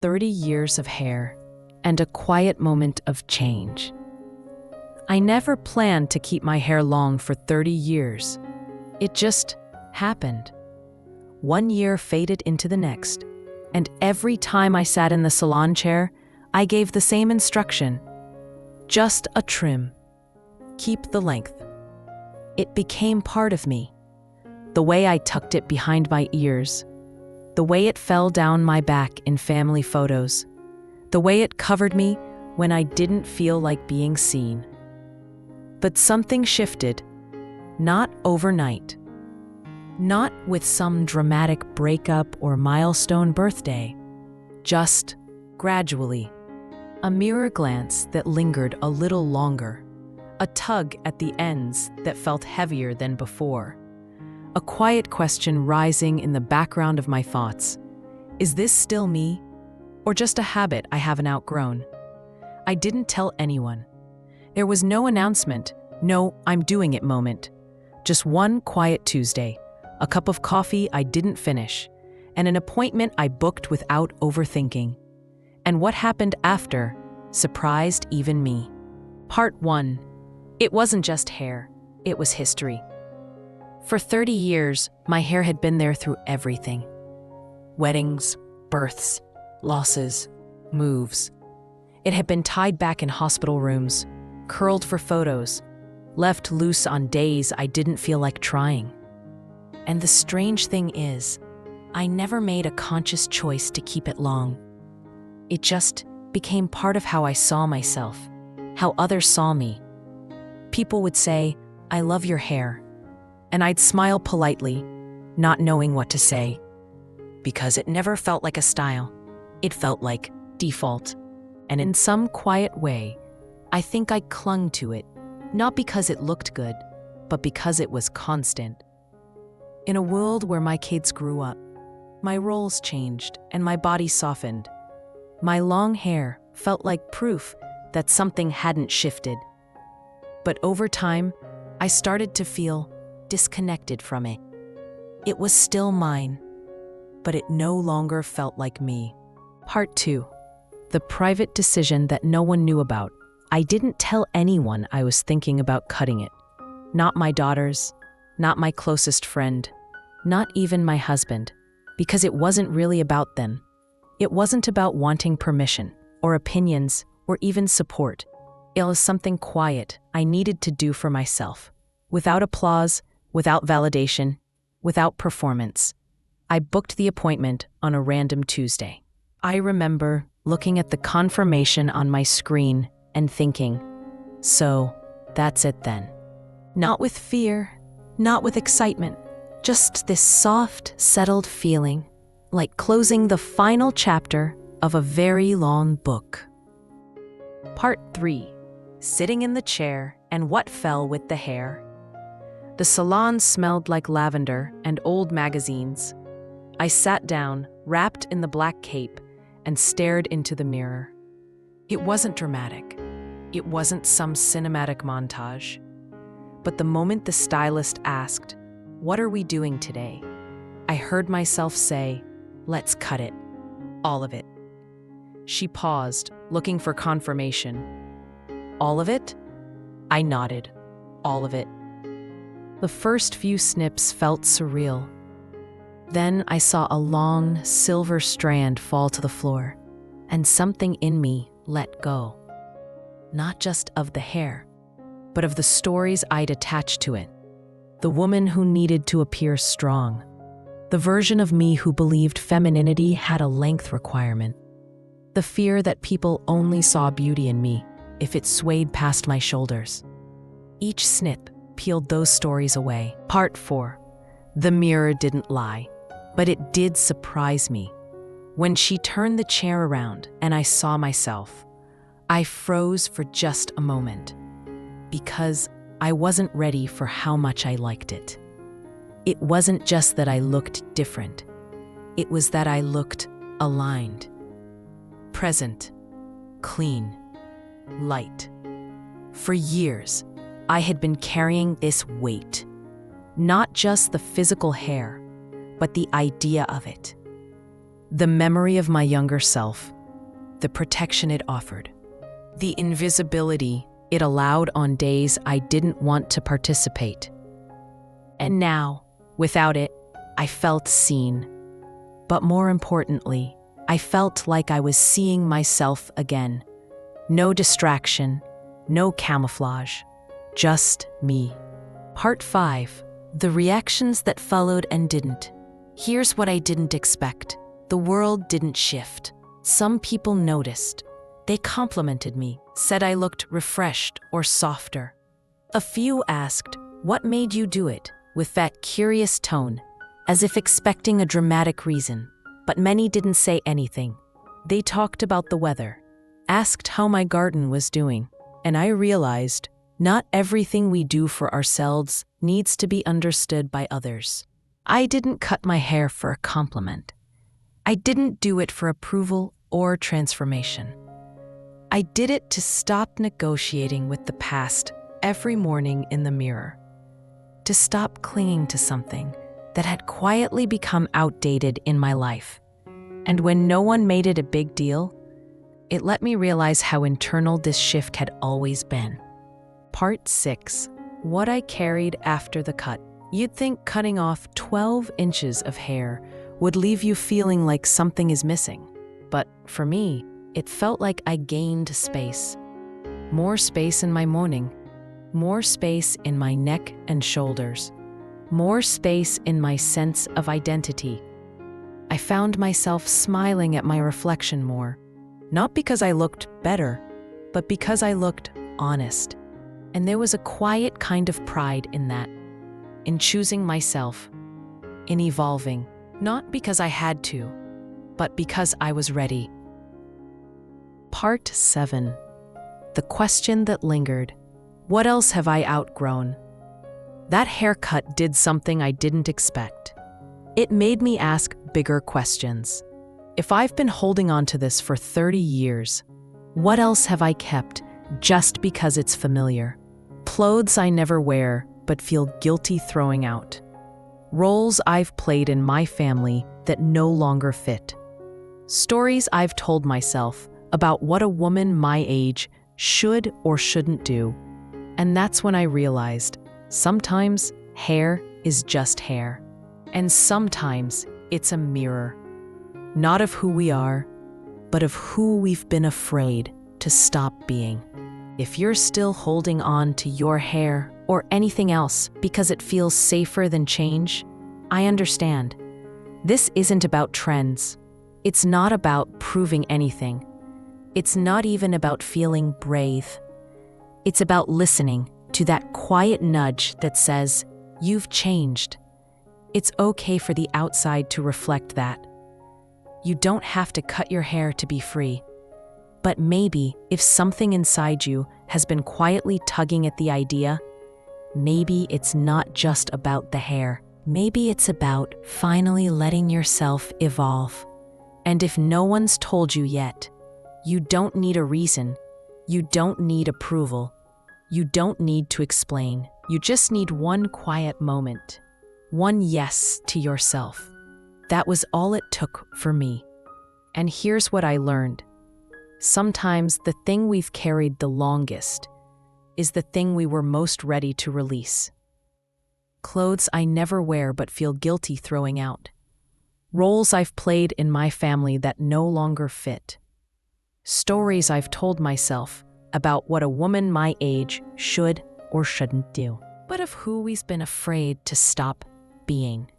30 years of hair, and a quiet moment of change. I never planned to keep my hair long for 30 years. It just happened. One year faded into the next, and every time I sat in the salon chair, I gave the same instruction. Just a trim. Keep the length. It became part of me. The way I tucked it behind my ears, the way it fell down my back in family photos, the way it covered me when I didn't feel like being seen. But something shifted, not overnight, not with some dramatic breakup or milestone birthday, just gradually. A mirror glance that lingered a little longer, a tug at the ends that felt heavier than before. A quiet question rising in the background of my thoughts. Is this still me? Or just a habit I haven't outgrown? I didn't tell anyone. There was no announcement, no "I'm doing it" moment. Just one quiet Tuesday, a cup of coffee I didn't finish, and an appointment I booked without overthinking. And what happened after surprised even me. Part 1. It wasn't just hair, it was history. For 30 years, my hair had been there through everything. Weddings, births, losses, moves. It had been tied back in hospital rooms, curled for photos, left loose on days I didn't feel like trying. And the strange thing is, I never made a conscious choice to keep it long. It just became part of how I saw myself, how others saw me. People would say, "I love your hair." And I'd smile politely, not knowing what to say. Because it never felt like a style. It felt like default. And in some quiet way, I think I clung to it, not because it looked good, but because it was constant. In a world where my kids grew up, my roles changed and my body softened. My long hair felt like proof that something hadn't shifted. But over time, I started to feel disconnected from it. It was still mine, but it no longer felt like me. Part 2. The private decision that no one knew about. I didn't tell anyone I was thinking about cutting it. Not my daughters, not my closest friend, not even my husband, because it wasn't really about them. It wasn't about wanting permission, or opinions, or even support. It was something quiet I needed to do for myself. Without applause, without validation, without performance. I booked the appointment on a random Tuesday. I remember looking at the confirmation on my screen and thinking, so that's it then. Not with fear, not with excitement, just this soft, settled feeling, like closing the final chapter of a very long book. Part 3. Sitting in the chair and what fell with the hair. The salon smelled like lavender and old magazines. I sat down, wrapped in the black cape, and stared into the mirror. It wasn't dramatic. It wasn't some cinematic montage. But the moment the stylist asked, "What are we doing today?" I heard myself say, "Let's cut it. All of it." She paused, looking for confirmation. "All of it?" I nodded. "All of it." The first few snips felt surreal. Then I saw a long, silver strand fall to the floor, and something in me let go. Not just of the hair, but of the stories I'd attached to it. The woman who needed to appear strong. The version of me who believed femininity had a length requirement. The fear that people only saw beauty in me if it swayed past my shoulders. Each snip peeled those stories away. Part 4. The mirror didn't lie, but it did surprise me. When she turned the chair around and I saw myself, I froze for just a moment, because I wasn't ready for how much I liked it. It wasn't just that I looked different. It was that I looked aligned, present, clean, light. For years, I had been carrying this weight, not just the physical hair, but the idea of it. The memory of my younger self, the protection it offered, the invisibility it allowed on days I didn't want to participate. And now, without it, I felt seen. But more importantly, I felt like I was seeing myself again. No distraction, no camouflage, just me. Part 5. The reactions that followed and didn't. Here's what I didn't expect. The world didn't shift. Some people noticed. They complimented me, said I looked refreshed or softer. A few asked, "What made you do it?" with that curious tone, as if expecting a dramatic reason. But many didn't say anything. They talked about the weather, asked how my garden was doing, and I realized not everything we do for ourselves needs to be understood by others. I didn't cut my hair for a compliment. I didn't do it for approval or transformation. I did it to stop negotiating with the past every morning in the mirror, to stop clinging to something that had quietly become outdated in my life. And when no one made it a big deal, it let me realize how internal this shift had always been. Part 6. What I carried after the cut. You'd think cutting off 12 inches of hair would leave you feeling like something is missing. But for me, it felt like I gained space. More space in my morning, more space in my neck and shoulders, more space in my sense of identity. I found myself smiling at my reflection more, not because I looked better, but because I looked honest. And there was a quiet kind of pride in that, in choosing myself, in evolving, not because I had to, but because I was ready. Part 7. The question that lingered. What else have I outgrown? That haircut did something I didn't expect. It made me ask bigger questions. If I've been holding on to this for 30 years, what else have I kept just because it's familiar? Clothes I never wear but feel guilty throwing out. Roles I've played in my family that no longer fit. Stories I've told myself about what a woman my age should or shouldn't do. And that's when I realized sometimes hair is just hair. And sometimes it's a mirror, not of who we are, but of who we've been afraid to stop being. If you're still holding on to your hair or anything else because it feels safer than change, I understand. This isn't about trends. It's not about proving anything. It's not even about feeling brave. It's about listening to that quiet nudge that says, "You've changed." It's okay for the outside to reflect that. You don't have to cut your hair to be free. But maybe if something inside you has been quietly tugging at the idea, maybe it's not just about the hair. Maybe it's about finally letting yourself evolve. And if no one's told you yet, you don't need a reason. You don't need approval. You don't need to explain. You just need one quiet moment. One yes to yourself. That was all it took for me. And here's what I learned. Sometimes the thing we've carried the longest is the thing we were most ready to release. Clothes I never wear but feel guilty throwing out. Roles I've played in my family that no longer fit. Stories I've told myself about what a woman my age should or shouldn't do, but of who we've been afraid to stop being.